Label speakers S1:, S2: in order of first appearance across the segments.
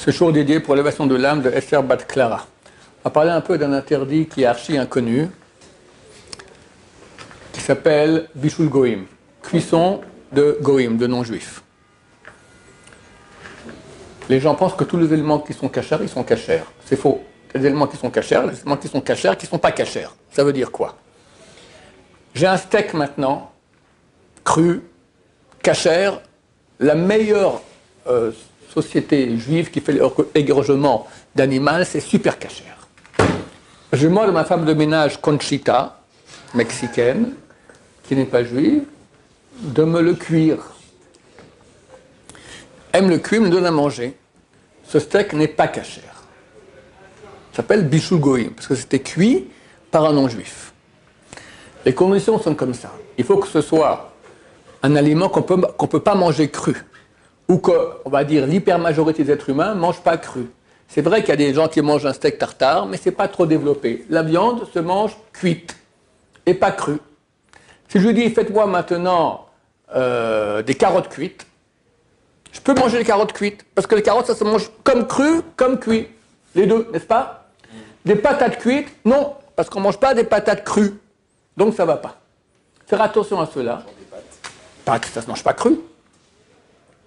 S1: Ce jour dédié pour l'élévation de l'âme de Esther Bat Clara. On va parler un peu d'un interdit qui est archi inconnu, qui s'appelle Bishul Goïm, cuisson de Goïm, de non-juifs. Les gens pensent que tous les éléments qui sont cachers, ils sont cachers. C'est faux. Les éléments qui sont cachers, les éléments qui sont cachers, qui ne sont pas cachers. Ça veut dire quoi? J'ai un steak maintenant, cru, cachère, la meilleure société juive qui fait l'égorgement d'animal, c'est super cachère. Je demande à ma femme de ménage Conchita, mexicaine, qui n'est pas juive, de me le cuire. Elle me le cuit, me donne à manger. Ce steak n'est pas cachère. Ça s'appelle Bishul Goïm, parce que c'était cuit par un non-juif. Les conditions sont comme ça. Il faut que ce soit un aliment qu'on peut pas manger cru. Ou que, on va dire, l'hypermajorité des êtres humains ne mangent pas cru. C'est vrai qu'il y a des gens qui mangent un steak tartare, mais ce n'est pas trop développé. La viande se mange cuite et pas crue. Si je lui dis, faites-moi maintenant des carottes cuites, je peux manger les carottes cuites, parce que les carottes, ça se mange comme cru, comme cuit. Les deux, n'est-ce pas? Des patates cuites, non, parce qu'on ne mange pas des patates crues. Donc ça ne va pas. Faire attention à cela. Pâtes, ça ne se mange pas cru.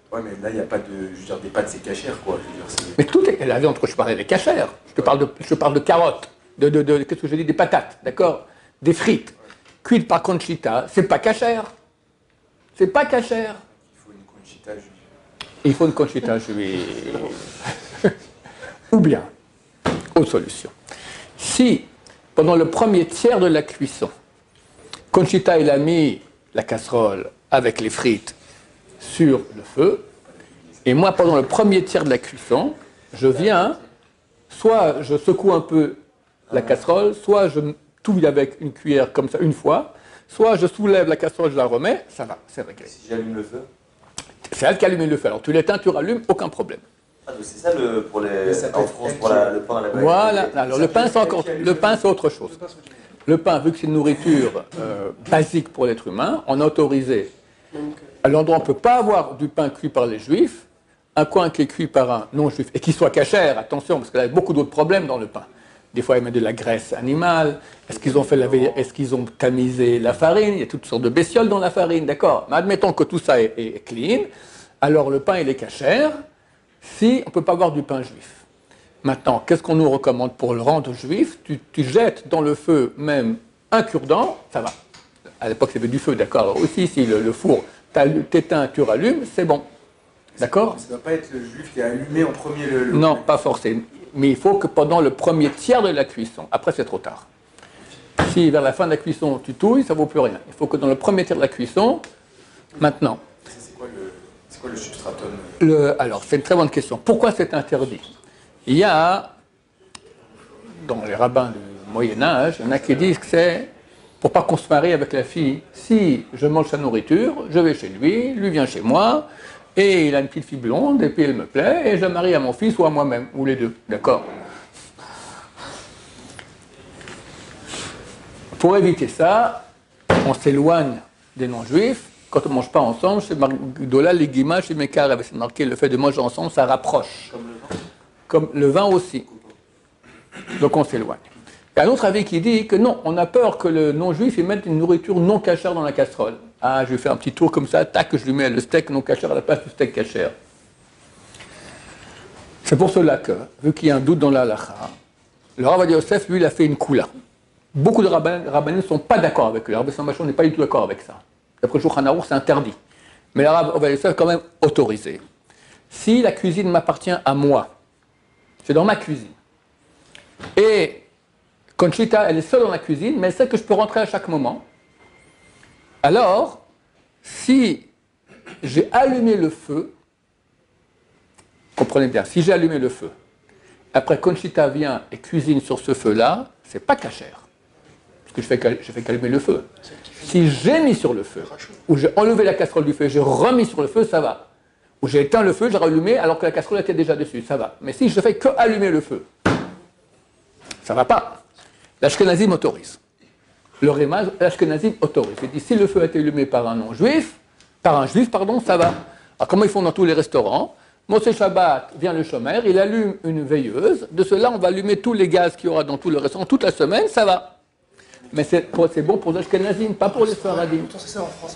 S2: Ouais, mais là, il n'y a pas de. Je veux dire, des pâtes, c'est cachère, quoi. Je veux dire,
S1: mais tout est. La viande, je parlais des cachères. Je parle de carottes, qu'est-ce que j'ai dit? Des patates, d'accord? Des frites. Cuites par Conchita, c'est pas cachère. C'est pas cachère.
S2: Il faut une Conchita juive.
S1: Il faut une Conchita juive. Ou bien, autre solution. Si, pendant le premier tiers de la cuisson, Conchita, il a mis la casserole avec les frites sur le feu, et moi, pendant le premier tiers de la cuisson, je viens, soit je secoue un peu la casserole, soit je touille avec une cuillère comme ça une fois, soit je soulève la casserole, je la remets, ça va, c'est réglé.
S2: Si j'allume le feu?
S1: C'est elle qui allume le feu. Alors tu l'éteins, tu rallumes, aucun problème.
S2: Ah, donc c'est ça pour les. En France, pour le pain à la baguette.
S1: Voilà. Alors le pain, c'est autre chose. Le pain, vu que c'est une nourriture basique pour l'être humain, on a autorisé. À l'endroit où on ne peut pas avoir du pain cuit par les juifs, un coin qui est cuit par un non-juif, et qui soit cachère, attention, parce qu'il y a beaucoup d'autres problèmes dans le pain. Des fois, ils mettent de la graisse animale. Est-ce qu'ils ont tamisé la farine? Il y a toutes sortes de bestioles dans la farine, d'accord. Mais admettons que tout ça est clean. Alors le pain, il est cachère si on ne peut pas avoir du pain juif. Maintenant, qu'est-ce qu'on nous recommande pour le rendre juif? Tu jettes dans le feu même un cure-dent, ça va. À l'époque, c'était du feu, d'accord. Alors aussi, si le four t'éteins, tu rallumes, c'est bon. D'accord?
S2: Ça ne doit pas être le juif qui a allumé en premier le.
S1: Non, pas forcément. Mais il faut que pendant le premier tiers de la cuisson, après c'est trop tard. Si vers la fin de la cuisson tu touilles, ça ne vaut plus rien. Il faut que dans le premier tiers de la cuisson, maintenant.
S2: C'est quoi le substratum?
S1: Alors, c'est une très bonne question. Pourquoi c'est interdit? Il y a, dans les rabbins du Moyen-Âge, il y en a qui disent que c'est pour ne pas qu'on se marie avec la fille. Si je mange sa nourriture, je vais chez lui, lui vient chez moi, et il a une petite fille blonde, et puis elle me plaît, et je la marie à mon fils ou à moi-même, ou les deux, d'accord? Pour éviter ça, on s'éloigne des non-juifs. Quand on ne mange pas ensemble, c'est Gdola, les guimages, chez Mekar, c'est marqué le fait de manger ensemble, ça rapproche.
S2: Comme le vin?
S1: Comme le vin aussi. Donc on s'éloigne. Il y a un autre avis qui dit que non, on a peur que le non-juif il mette une nourriture non cachère dans la casserole. Ah, je vais faire un petit tour comme ça, tac, je lui mets le steak non cachère à la place du steak cachère. C'est pour cela que, vu qu'il y a un doute dans la halakha, le Rav Yosef, lui, il a fait une koula. Beaucoup de rabbins ne sont pas d'accord avec lui. Le Rav Samachon n'est pas du tout d'accord avec ça. D'après Shulchan Aruch, c'est interdit. Mais le Rav Yosef est quand même autorisé. Si la cuisine m'appartient à moi, c'est dans ma cuisine, et Conchita, elle est seule dans la cuisine, mais elle sait que je peux rentrer à chaque moment. Alors, si j'ai allumé le feu, comprenez bien, si j'ai allumé le feu, après Conchita vient et cuisine sur ce feu-là, c'est pas cachère, parce que je fais qu'allumer le feu. Si j'ai mis sur le feu, ou j'ai enlevé la casserole du feu et j'ai remis sur le feu, ça va. Ou j'ai éteint le feu, j'ai rallumé alors que la casserole était déjà dessus, ça va. Mais si je fais que allumer le feu, ça va pas. L'Ashkenazim autorise. Le Rémaz, l'Ashkenazim autorise. Il dit si le feu a été allumé par un non-juif, par un juif, pardon, ça va. Alors comment ils font dans tous les restaurants? Moshe Shabbat vient le chômeur, il allume une veilleuse. De cela, on va allumer tous les gaz qu'il y aura dans tout le restaurant toute la semaine, ça va. Mais c'est bon pour les Ashkenazim, pas pour les Sfaradim.
S2: C'est ça en France.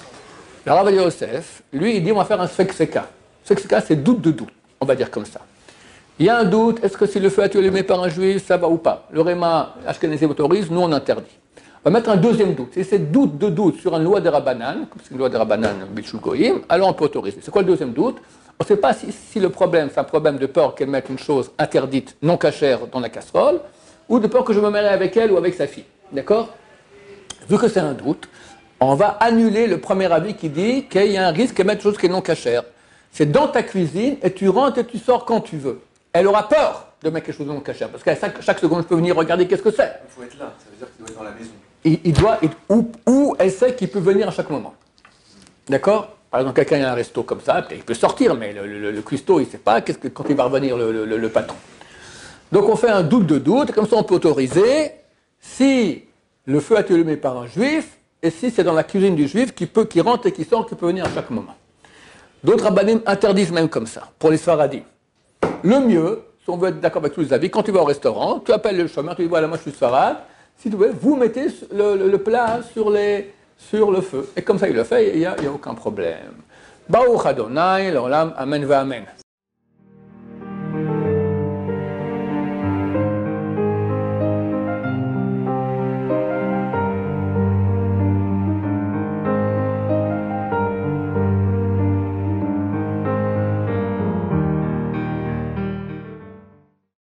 S1: Le Rav Yosef, lui, il dit on va faire un Sfek-Seka. Sfek-Seka, c'est doute de doute, on va dire comme ça. Il y a un doute, est-ce que si le feu a été allumé par un juif, ça va ou pas? Le Réma Ashkenazim autorise, nous on interdit. On va mettre un deuxième doute. Si c'est doute de doute sur une loi des Rabbanan, comme c'est une loi des Rabbanan, Bichul Goyim, alors on peut autoriser. C'est quoi le deuxième doute? On ne sait pas si le problème, c'est un problème de peur qu'elle mette une chose interdite, non cachère, dans la casserole, ou de peur que je me mêle avec elle ou avec sa fille. D'accord? Vu que c'est un doute, on va annuler le premier avis qui dit qu'il y a un risque qu'elle mette une chose qui est non cachère. C'est dans ta cuisine et tu rentres et tu sors quand tu veux. Elle aura peur de mettre quelque chose de non cachère, parce qu'à chaque seconde, je peux venir regarder qu'est-ce que c'est.
S2: Il faut être là, ça veut dire qu'il doit être dans la maison.
S1: Il doit être où elle sait qu'il peut venir à chaque moment. D'accord? Par exemple, quelqu'un a un resto comme ça, il peut sortir, mais le cuistot, il ne sait pas quand il va revenir le patron. Donc on fait un doute de doute, et comme ça on peut autoriser si le feu a été allumé par un juif, et si c'est dans la cuisine du juif qui rentre et qui sort, qui peut venir à chaque moment. D'autres rabbanim interdisent même comme ça, pour les sfaradim. Le mieux, si on veut être d'accord avec tous les avis, quand tu vas au restaurant, tu appelles le chômeur, tu dis voilà, moi je suis sfarad, si tu veux, vous mettez le plat sur le feu. Et comme ça il le fait, il n'y a aucun problème. Baruch Adonai, l'olam, amen va amen.